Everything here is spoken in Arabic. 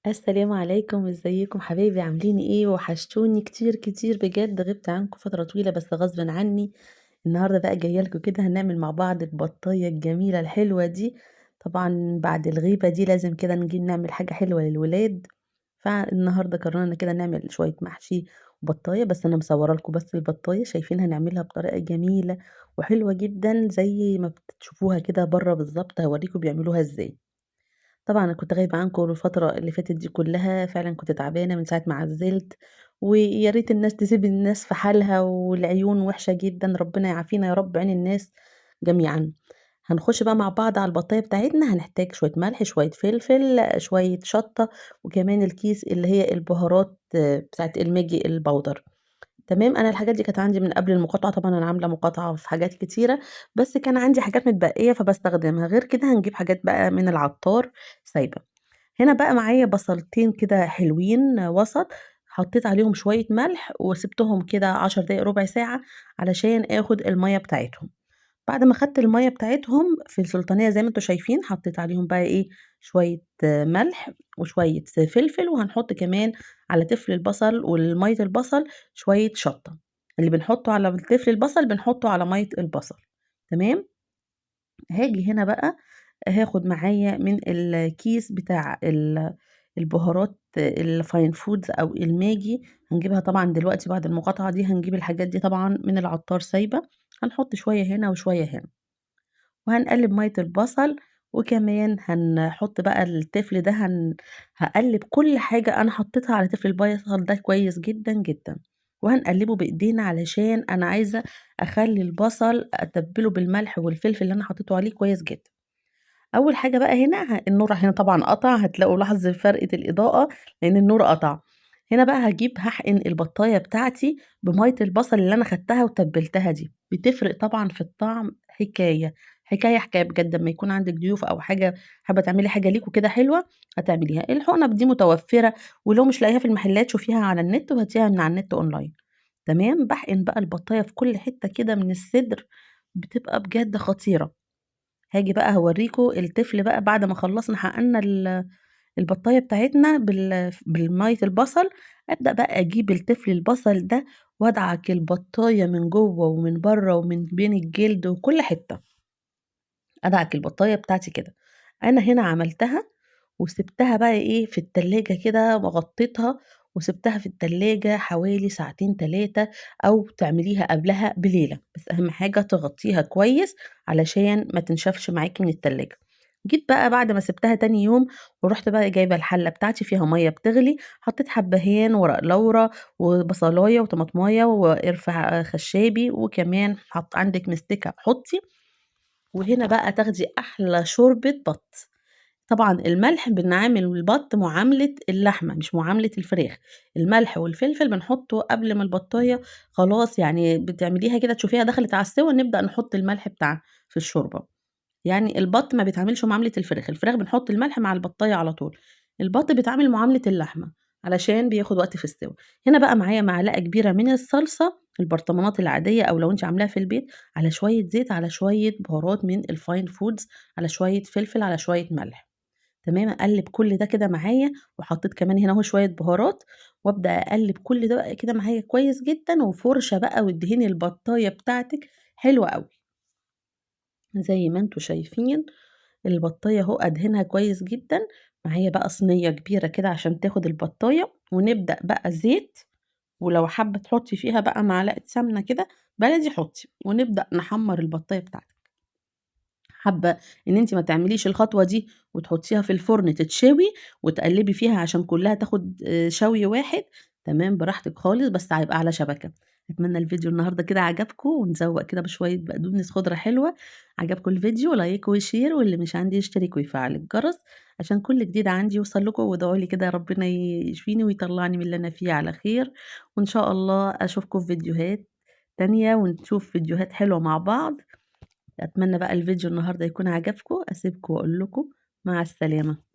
السلام عليكم، إزيكم حبايبي عاملين إيه؟ وحشتوني كتير كتير بجد، غِبت عنكم فترة طويلة بس غصبٍ عني. النهارده بقى جاية لكم كده هنعمل مع بعض البطاية الجميلة الحلوة دي. طبعًا بعد الغيبة دي لازم كده نيجي نعمل حاجة حلوة للولاد، فالنهارده قررنا كده نعمل شوية محشي وبطاية، بس أنا مصورة لكم بس البطاية، شايفين هنعملها بطريقة جميلة وحلوة جدًا زي ما بتشوفوها كده برّه بالضبط، هاوريكم بيعملوها إزاي. طبعًا أنا كنت غايبة عنكم الفترة اللي فاتت دي كلّها، فعلًا كنت تعبانة من ساعة ما عزّلت، ويا ريت الناس تسيب الناس في حالها والعيون وحشة جدًا، ربنا يعافينا يا رب عين الناس جميعًا. هنخش بقى مع بعض على البطاية بتاعتنا، هنحتاج شوية ملح، شوية فلفل، شوية شطة، وكمان الكيس اللي هي البهارات بتاعة الماجي البودر. تمام، أنا الحاجات دي كانت عندي من قبل المقاطعة، طبعًا أنا عاملة مقاطعة في حاجات كتيرة، بس كان عندي حاجات متبقية فباستخدمها، غير كده هنجيب حاجات بقى من العطار سايبة. هنا بقى معايا بصلتين كده حلوين وسط، حطيت عليهم شوية ملح وسِبتهم كده 10 دقايق ربع ساعة علشان آخد المَيّة بتاعتهم. بعد ما خدت المَيّة بتاعتهم في السلطانية زي ما أنتم شايفين، حطيت عليهم بقى إيه، شوية ملح وشوية فلفل، وهنحط كمان على تِفل البصل مَيّة البصل شوية شطة، اللي بنحطه على تِفل البصل بنحطه على مَيّة البصل، تمام؟ هاجي هنا بقى هاخد معايا من الكيس بتاع البهارات الfine foods أو الماجي، هنجيبها طبعًا دلوقتي بعد المقاطعة دي هنجيب الحاجات دي طبعًا من العطار سايبة، هنحط شوية هنا وشوية هنا. وهنقلّب مَيّة البصل، وكمان هنحط بقى التفل ده هاقلّب كل حاجة أنا حطيتها على تفل البصل ده كويس جدًا، جدًا، وهنقلّبه بإيدينا علشان أنا عايزة أخلّي البصل أتبّله بالملح والفلفل اللي أنا حطيته عليه كويس جدًا. أول حاجة بقى هنا النور هنا طبعًا قطع، هتلاقوا لاحظ فرقة الإضاءة لإن النور قطع. هنا بقى هاحقن البطاية بتاعتي بمَيّة البصل اللي أنا خدتها وتبّلتها دي، بتفرق طبعًا في الطعم حكاية، حكاية بجد أمّا يكون عندِك ضيوف أو حاجة حابة تعملي حاجة ليكم كده حلوة هتعمليها. الحقنة دي متوفرة ولو مش لاقياها في المحلات شوفيها على النت وهاتيها من على النت أونلاين. تمام، باحقن بقى البطاية في كل حتة كده من الصدر، بتبقى بجد خطيرة. هاجي بقى هاورّيكم التفل بقى بعد ما خلّصنا حققنا البطاية بتاعتنا بالمَيّة البصل، أبدأ بقى أجيب التفل البصل ده وأدعك البطاية من جوّه ومن برّه ومن بين الجلد وكل حتّة، أدعك البطاية بتاعتي كده. أنا هنا عملتها وسِبتها بقى إيه في التلاجة كده وغطّيتها وسِبتها في التلاجة حوالي ساعتين 3 أو تعمليها قبلها بليلة، بس أهم حاجة تغطّيها كويس علشان ما تنشفش معاكِ من التلاجة. جيت بقى بعد ما سِبتها تاني يوم ورُحت بقى جايبة الحلة بتاعتي فيها مَيّة بتغلي، حطيت حبّهان ورق لورا وبصلاية وطماطماية وقرفة خشّابي وكمان عندِك مستكة حُطّي، وهنا بقى تاخدي أحلى شوربة بَط. طبعًا الملح بنعامل البط معاملة اللحمة مش معاملة الفراخ، الملح والفلفل بنحطه قبل ما البطاية خلاص يعني بتعمليها كده تشوفيها دخلت على السِوَى نبدأ نحط الملح بتاعها في الشوربة، يعني البط ما بيتعاملش معاملة الفراخ، الفراخ بنحط الملح مع البطاية على طول، البط بيتعامل معاملة اللحمة علشان بياخد وقت في السِوَى. هنا بقى معايا معلقة كبيرة من الصلصة البرطمانات العادية أو لو أنتِ عاملاها في البيت، على شوية زيت، على شوية بهارات من الfine foods، على شوية فلفل، على شوية ملح. تمام، أقلّب كل ده كده معايا، وحطيت كمان هنا أهو شوية بهارات، وأبدأ أقلّب كل ده بقى كده معايا كويس جدًا، وفُرشة بقى وادهني البطاية بتاعتِك حلوة أوي، زي ما أنتم شايفين البطاية أهو أدهنها كويس جدًا، معايا بقى صينية كبيرة كده عشان تاخد البطاية، ونبدأ بقى زيت، ولو حابة تحطي فيها بقى معلقة سمنة كده بلدي حطي، ونبدأ نحمّر البطاية بتاعتِك. حابة إن أنتِ ما تعمليش الخطوة دي وتحطيها في الفرن تتشوي وتقلّبي فيها عشان كلّها تاخد شوي واحد، تمام براحتك خالص بس هيبقى على شبكة. أتمنى الفيديو النهارده كده عجبكم ونزوّق كده بشوية بقدونس خضرا حلوة. عجبكم الفيديو لايك وشير واللي مش عندي يشترك ويفعّل الجرس عشان كل جديد عندي يوصل لكم، وادعوا لي كده ربنا يشفيني ويطلّعني من اللي أنا فيه على خير، وإن شاء الله أشوفكم في فيديوهات تانية ونشوف فيديوهات حلوة مع بعض. أتمنى بقى الفيديو النهارده يكون عجبكم، أسيبكم وأقول لكم مع السلامة.